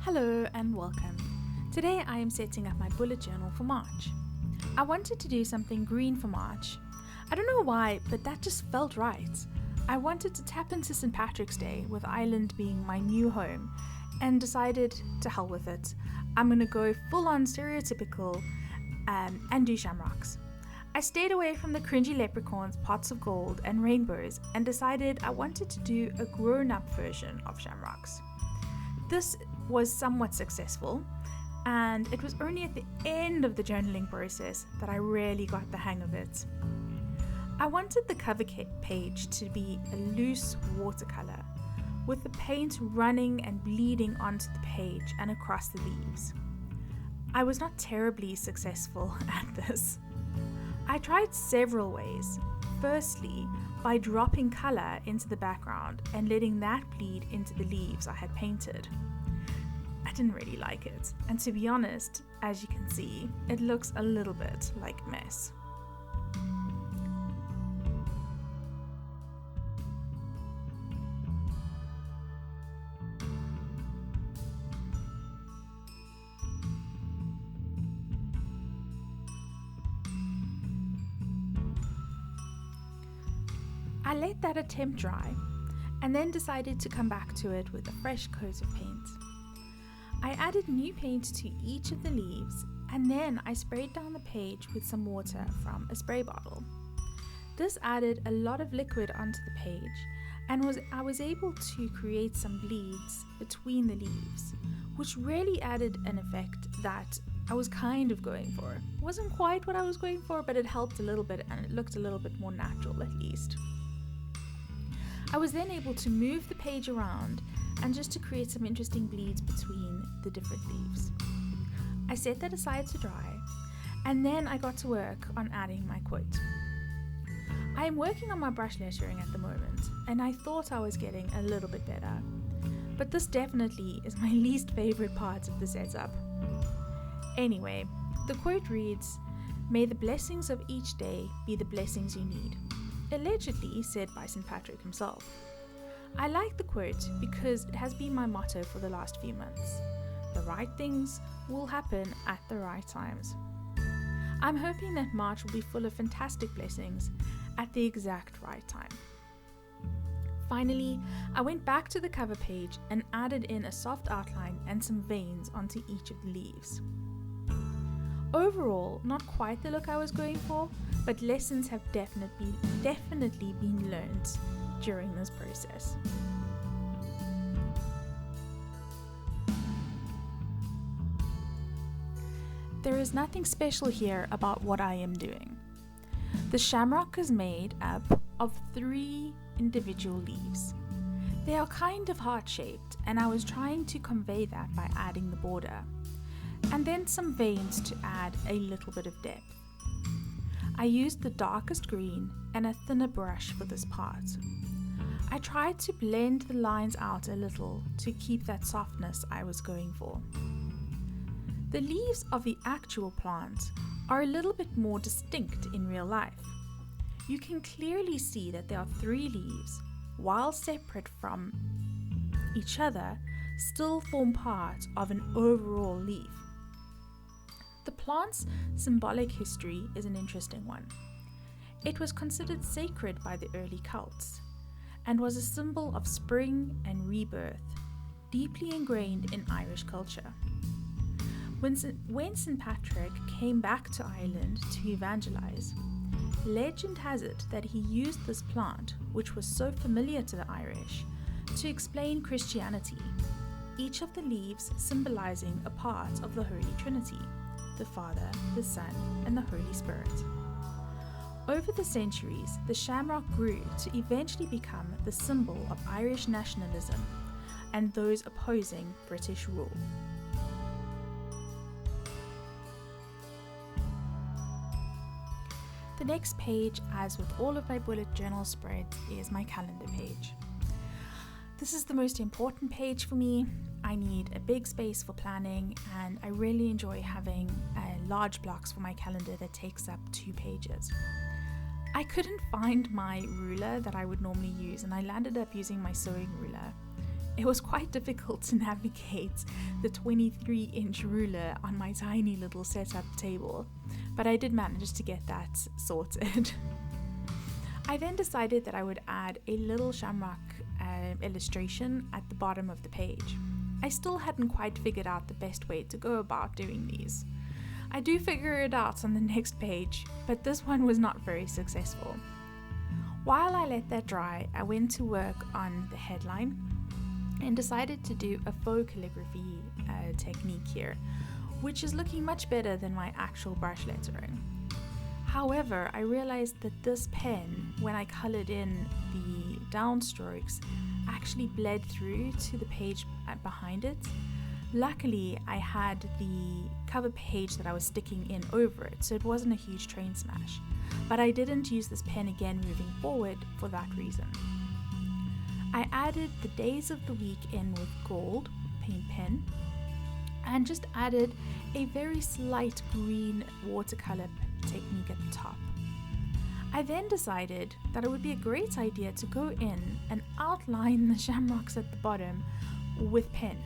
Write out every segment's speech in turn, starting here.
Hello and welcome. Today I am setting up my bullet journal for March. I wanted to do something green for March. I don't know why, but that just felt right. I wanted to tap into St. Patrick's Day with Ireland being my new home and decided to hell with it. I'm going to go full on stereotypical and do shamrocks. I stayed away from the cringy leprechauns, pots of gold and rainbows and decided I wanted to do a grown-up version of shamrocks. This was somewhat successful, and it was only at the end of the journaling process that I really got the hang of it. I wanted the cover page to be a loose watercolour, with the paint running and bleeding onto the page and across the leaves. I was not terribly successful at this. I tried several ways. Firstly, by dropping colour into the background and letting that bleed into the leaves I had painted. I didn't really like it, and to be honest, as you can see, it looks a little bit like a mess. I let that attempt dry and then decided to come back to it with a fresh coat of paint. I added new paint to each of the leaves and then I sprayed down the page with some water from a spray bottle. This added a lot of liquid onto the page and I was able to create some bleeds between the leaves, which really added an effect that I was kind of going for. It wasn't quite what I was going for, but it helped a little bit and it looked a little bit more natural at least. I was then able to move the page around and just to create some interesting bleeds between the different leaves. I set that aside to dry and then I got to work on adding my quote. I am working on my brush lettering at the moment and I thought I was getting a little bit better, but this definitely is my least favorite part of the setup. Anyway, the quote reads, "May the blessings of each day be the blessings you need," allegedly said by St. Patrick himself. I like the quote because it has been my motto for the last few months. The right things will happen at the right times. I'm hoping that March will be full of fantastic blessings at the exact right time. Finally, I went back to the cover page and added in a soft outline and some veins onto each of the leaves. Overall, not quite the look I was going for, but lessons have definitely been learned during this process. There is nothing special here about what I am doing. The shamrock is made up of 3 individual leaves. They are kind of heart-shaped, and I was trying to convey that by adding the border, and then some veins to add a little bit of depth. I used the darkest green and a thinner brush for this part. I tried to blend the lines out a little to keep that softness I was going for. The leaves of the actual plant are a little bit more distinct in real life. You can clearly see that there are 3 leaves, while separate from each other, still form part of an overall leaf. The plant's symbolic history is an interesting one. It was considered sacred by the early Celts and was a symbol of spring and rebirth, deeply ingrained in Irish culture. When St. Patrick came back to Ireland to evangelize, legend has it that he used this plant, which was so familiar to the Irish, to explain Christianity, each of the leaves symbolizing a part of the Holy Trinity, the Father, the Son, and the Holy Spirit. Over the centuries, the shamrock grew to eventually become the symbol of Irish nationalism and those opposing British rule. The next page, as with all of my bullet journal spreads, is my calendar page. This is the most important page for me. I need a big space for planning and I really enjoy having large blocks for my calendar that takes up 2 pages. I couldn't find my ruler that I would normally use and I landed up using my sewing ruler. It was quite difficult to navigate the 23-inch ruler on my tiny little setup table, but I did manage to get that sorted. I then decided that I would add a little shamrock illustration at the bottom of the page. I still hadn't quite figured out the best way to go about doing these. I do figure it out on the next page, but this one was not very successful. While I let that dry, I went to work on the headline and decided to do a faux calligraphy technique here, which is looking much better than my actual brush lettering. However, I realized that this pen, when I colored in the downstrokes, actually bled through to the page behind it. Luckily, I had the cover page that I was sticking in over it, so it wasn't a huge train smash. But I didn't use this pen again moving forward for that reason. I added the days of the week in with gold paint pen and just added a very slight green watercolor technique at the top. I then decided that it would be a great idea to go in and outline the shamrocks at the bottom with pen,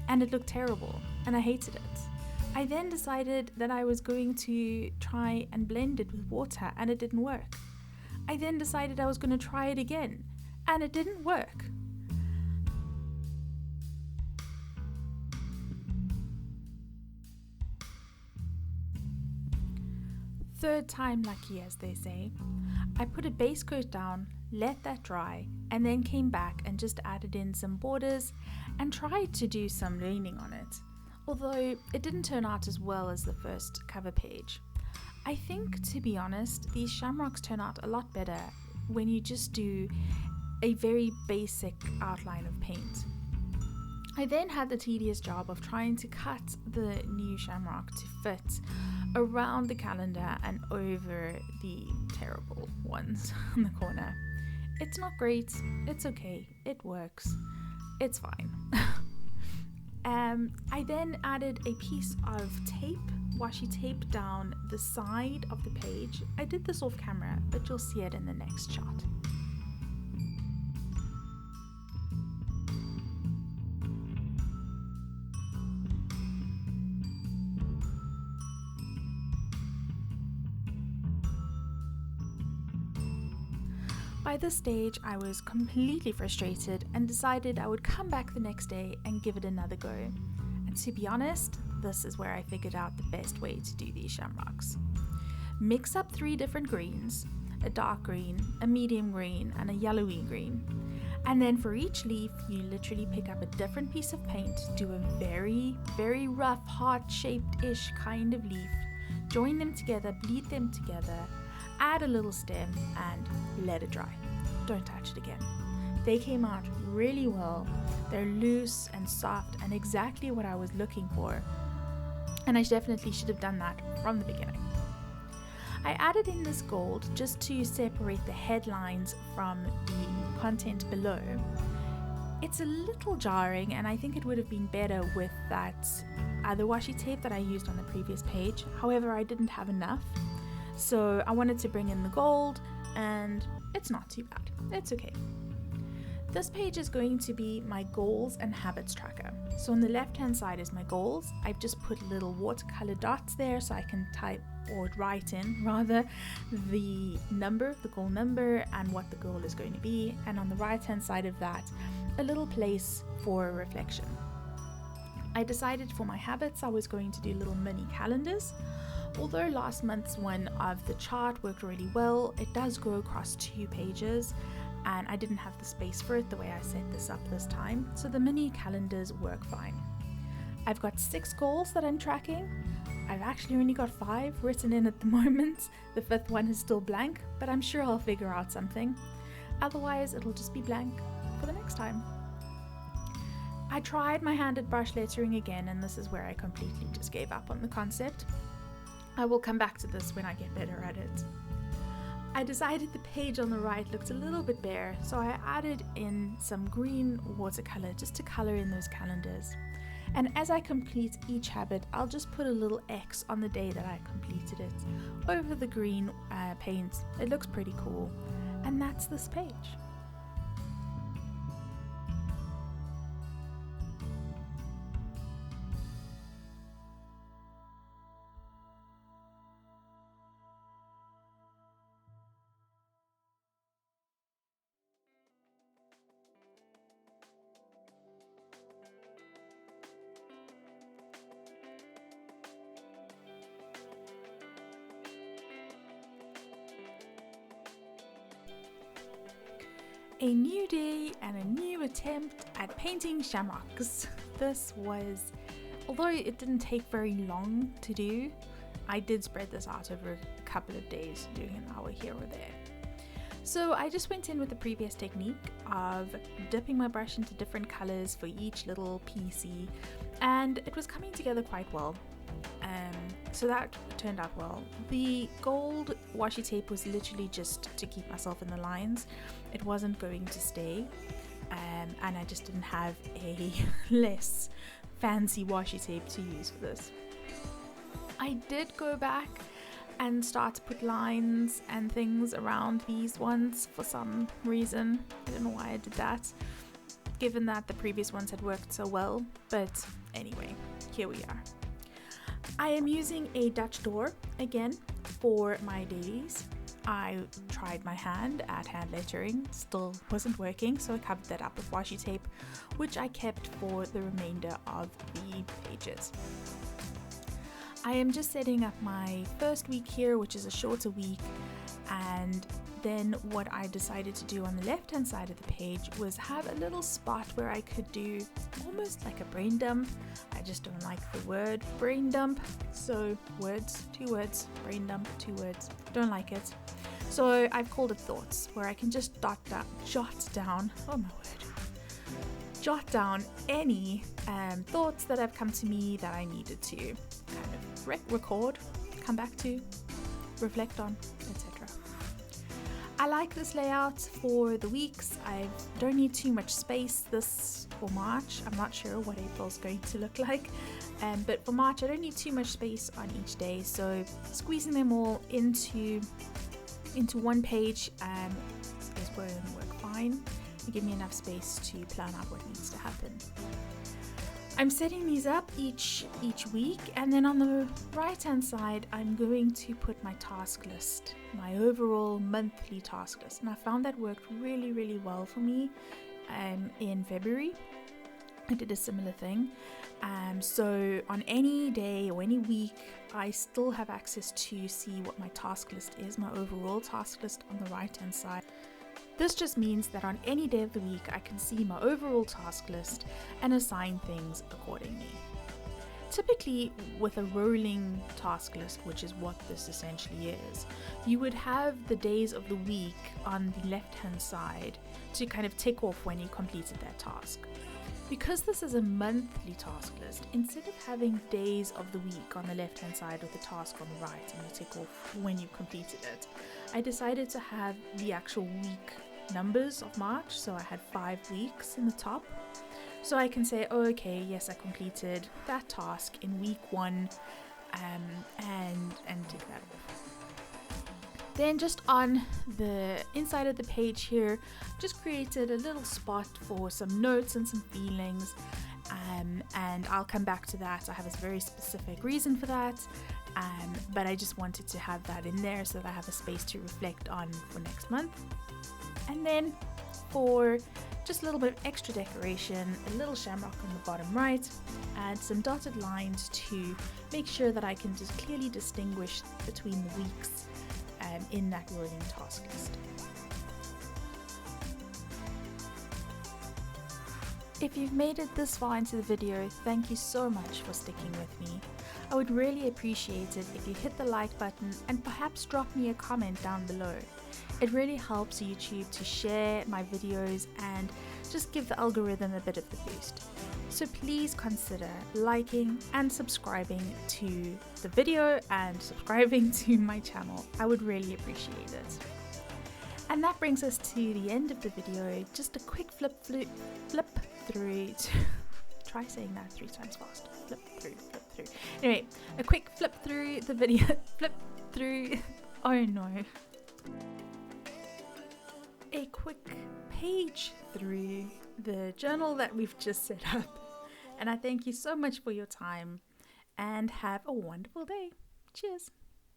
and it looked terrible and I hated it. I then decided that I was going to try and blend it with water, and it didn't work. I then decided I was going to try it again, and it didn't work. Third time lucky, as they say. I put a base coat down, let that dry, and then came back and just added in some borders and tried to do some veining on it, although it didn't turn out as well as the first cover page. I think, to be honest, these shamrocks turn out a lot better when you just do a very basic outline of paint. I then had the tedious job of trying to cut the new shamrock to fit around the calendar and over the terrible ones on the corner. It's not great, it's okay, it works, it's fine. I then added a piece of tape, washi tape, down the side of the page. I did this off camera, but you'll see it in the next shot. By this stage, I was completely frustrated and decided I would come back the next day and give it another go. And to be honest, this is where I figured out the best way to do these shamrocks. Mix up 3 different greens, a dark green, a medium green, and a yellowy green. And then for each leaf, you literally pick up a different piece of paint, do a very, very rough, heart-shaped-ish kind of leaf, join them together, bleed them together, add a little stem, and let it dry. Don't touch it again. They came out really well. They're loose and soft and exactly what I was looking for. And I definitely should have done that from the beginning. I added in this gold just to separate the headlines from the content below. It's a little jarring, and I think it would have been better with that other washi tape that I used on the previous page. However, I didn't have enough. So I wanted to bring in the gold, and it's not too bad. It's okay. This page is going to be my goals and habits tracker. So on the left hand side is my goals. I've just put little watercolor dots there so I can type or write in rather the number, the goal number, and what the goal is going to be. And on the right hand side of that, a little place for reflection. I decided for my habits I was going to do little mini calendars. Although last month's one of the chart worked really well, it does go across 2 pages and I didn't have the space for it the way I set this up this time, so the mini calendars work fine. I've got 6 goals that I'm tracking. I've actually only got 5 written in at the moment. The 5th one is still blank, but I'm sure I'll figure out something. Otherwise, it'll just be blank for the next time. I tried my hand at brush lettering again, and this is where I completely just gave up on the concept. I will come back to this when I get better at it. I decided the page on the right looked a little bit bare, so I added in some green watercolor just to color in those calendars. And as I complete each habit, I'll just put a little X on the day that I completed it over the green paint. It looks pretty cool. And that's this page. A new day and a new attempt at painting shamrocks. This was, although it didn't take very long to do, I did spread this out over a couple of days, doing an hour here or there. So I just went in with the previous technique of dipping my brush into different colors for each little PC, and it was coming together quite well. So that turned out well. The gold washi tape was literally just to keep myself in the lines. It wasn't going to stay, and I just didn't have a less fancy washi tape to use for this. I did go back and start to put lines and things around these ones for some reason. I don't know why I did that, given that the previous ones had worked so well, but anyway, here we are. I am using a Dutch door again for my dailies. I tried my hand at hand lettering, still wasn't working, so I covered that up with washi tape, which I kept for the remainder of the pages. I am just setting up my first week here, which is a shorter week, and then what I decided to do on the left hand side of the page was have a little spot where I could do almost like a brain dump. I just don't like the word brain dump, so words, 2 words, brain dump, 2 words, don't like it. So I've called it thoughts, where I can just jot down any thoughts that have come to me that I needed to kind of record, come back to, reflect on, etc. I like this layout for the weeks. I don't need too much space this for March. I'm not sure what April's going to look like, but for March I don't need too much space on each day, so squeezing them all into one page is going to work fine and give me enough space to plan out what needs to happen. I'm setting these up each week, and then on the right hand side I'm going to put my task list, my overall monthly task list, and I found that worked really well for me. In February I did a similar thing, so on any day or any week I still have access to see what my task list is, my overall task list on the right hand side. This just means that on any day of the week I can see my overall task list and assign things accordingly. Typically with a rolling task list, which is what this essentially is, you would have the days of the week on the left hand side to kind of tick off when you completed that task. Because this is a monthly task list, instead of having days of the week on the left hand side with the task on the right and you tick off when you completed it, I decided to have the actual week numbers of March, so I had 5 weeks in the top, so I can say, oh okay, yes, I completed that task in week 1, and tick that off. Then just on the inside of the page here, just created a little spot for some notes and some feelings, and I'll come back to that. I have a very specific reason for that, but I just wanted to have that in there so that I have a space to reflect on for next month. And then for just a little bit of extra decoration, a little shamrock on the bottom right, add some dotted lines to make sure that I can just clearly distinguish between the weeks in that rolling task list. If you've made it this far into the video, thank you so much for sticking with me. I would really appreciate it if you hit the like button and perhaps drop me a comment down below. It really helps YouTube to share my videos and just give the algorithm a bit of the boost. So please consider liking and subscribing to the video and subscribing to my channel. I would really appreciate it. And that brings us to the end of the video. Just a quick flip through try saying that 3 times fast. Flip through. Anyway, a quick flip through the video. Oh no. A quick page through the journal that we've just set up. And I thank you so much for your time and have a wonderful day. Cheers.